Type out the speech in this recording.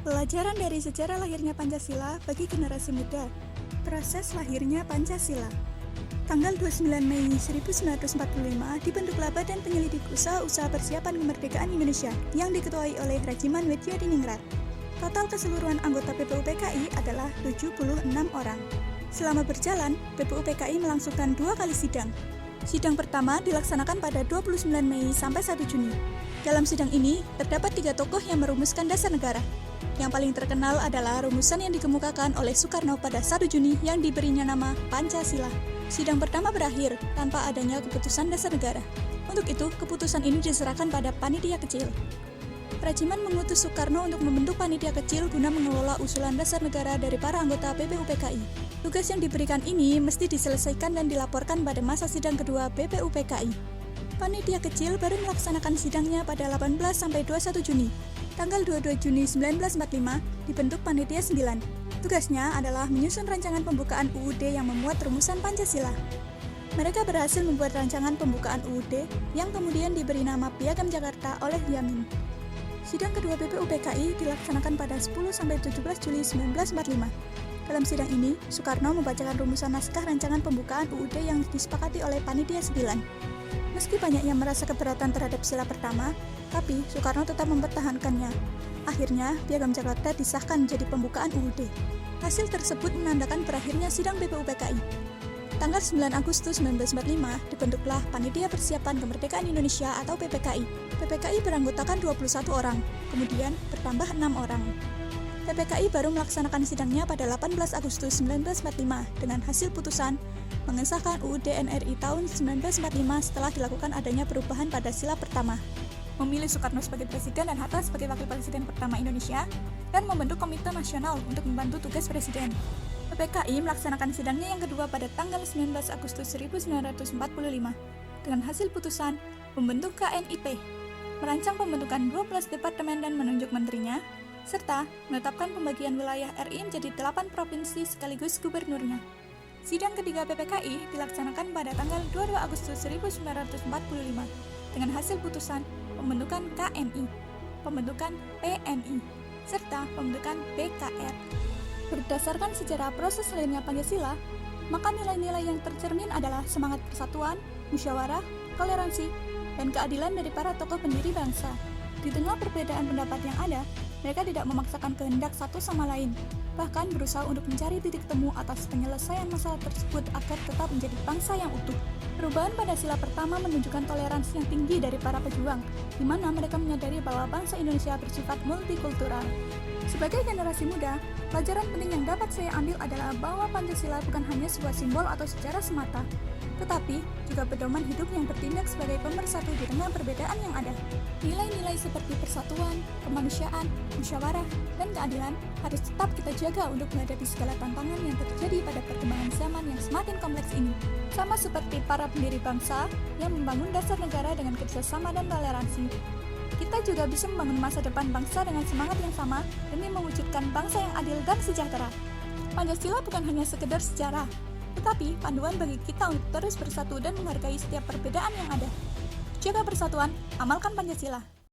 Pelajaran dari sejarah lahirnya Pancasila bagi generasi muda. Proses lahirnya Pancasila. Tanggal 29 Mei 1945 dibentuklah Badan Penyelidik Usaha-Usaha Persiapan Kemerdekaan Indonesia yang diketuai oleh Rajiman Wedjadiningrat. Total keseluruhan anggota BPUPKI adalah 76 orang. Selama berjalan, BPUPKI melangsungkan 2 kali sidang. Sidang pertama dilaksanakan pada 29 Mei sampai 1 Juni. Dalam sidang ini, terdapat 3 tokoh yang merumuskan dasar negara. Yang paling terkenal adalah rumusan yang dikemukakan oleh Soekarno pada 1 Juni yang diberinya nama Pancasila. Sidang pertama berakhir tanpa adanya keputusan dasar negara. Untuk itu, keputusan ini diserahkan pada panitia kecil. Rajiman mengutus Soekarno untuk membentuk panitia kecil guna mengelola usulan dasar negara dari para anggota BPUPKI. Tugas yang diberikan ini mesti diselesaikan dan dilaporkan pada masa sidang kedua BPUPKI. Panitia kecil baru melaksanakan sidangnya pada 18-21 Juni. Tanggal 22 Juni 1945 dibentuk Panitia 9. Tugasnya adalah menyusun rancangan pembukaan UUD yang memuat rumusan Pancasila. Mereka berhasil membuat rancangan pembukaan UUD yang kemudian diberi nama Piagam Jakarta oleh Yamin. Sidang kedua BPUPKI dilaksanakan pada 10-17 Juli 1945. Dalam sidang ini, Soekarno membacakan rumusan naskah rancangan pembukaan UUD yang disepakati oleh Panitia 9. Meski banyak yang merasa keberatan terhadap sila pertama, tapi Soekarno tetap mempertahankannya. Akhirnya, Piagam Jakarta disahkan menjadi pembukaan UUD. Hasil tersebut menandakan berakhirnya sidang BPUPKI. Tanggal 9 Agustus 1945 dibentuklah Panitia Persiapan Kemerdekaan Indonesia atau PPKI. PPKI beranggotakan 21 orang, kemudian bertambah 6 orang. PPKI baru melaksanakan sidangnya pada 18 Agustus 1945 dengan hasil putusan mengesahkan UUD NRI tahun 1945 setelah dilakukan adanya perubahan pada sila pertama, memilih Soekarno sebagai presiden dan Hatta sebagai wakil presiden pertama Indonesia, dan membentuk Komite Nasional untuk membantu tugas presiden. PPKI melaksanakan sidangnya yang kedua pada tanggal 19 Agustus 1945 dengan hasil putusan membentuk KNIP, merancang pembentukan 12 departemen dan menunjuk menterinya, serta menetapkan pembagian wilayah RI menjadi 8 provinsi sekaligus gubernurnya. Sidang ketiga PPKI dilaksanakan pada tanggal 22 Agustus 1945 dengan hasil putusan pembentukan KNI, pembentukan PNI, serta pembentukan PKR. Berdasarkan sejarah proses lahirnya Pancasila, maka nilai-nilai yang tercermin adalah semangat persatuan, musyawarah, toleransi, dan keadilan dari para tokoh pendiri bangsa. Di tengah perbedaan pendapat yang ada, mereka tidak memaksakan kehendak satu sama lain, bahkan berusaha untuk mencari titik temu atas penyelesaian masalah tersebut agar tetap menjadi bangsa yang utuh. Perubahan pada sila pertama menunjukkan toleransi yang tinggi dari para pejuang, di mana mereka menyadari bahwa bangsa Indonesia bersifat multikultural. Sebagai generasi muda, pelajaran penting yang dapat saya ambil adalah bahwa Pancasila bukan hanya sebuah simbol atau sejarah semata, tetapi juga pedoman hidup yang bertindak sebagai pemersatu di tengah perbedaan yang ada. Nilai-nilai seperti persatuan, kemanusiaan, musyawarah, dan keadilan harus tetap kita jaga untuk menghadapi segala tantangan yang terjadi pada perkembangan zaman yang semakin kompleks ini. Sama seperti para pendiri bangsa yang membangun dasar negara dengan kerjasama dan toleransi, kita juga bisa membangun masa depan bangsa dengan semangat yang sama demi mewujudkan bangsa yang adil dan sejahtera. Pancasila bukan hanya sekedar sejarah, tetapi panduan bagi kita untuk terus bersatu dan menghargai setiap perbedaan yang ada. Jaga persatuan, amalkan Pancasila.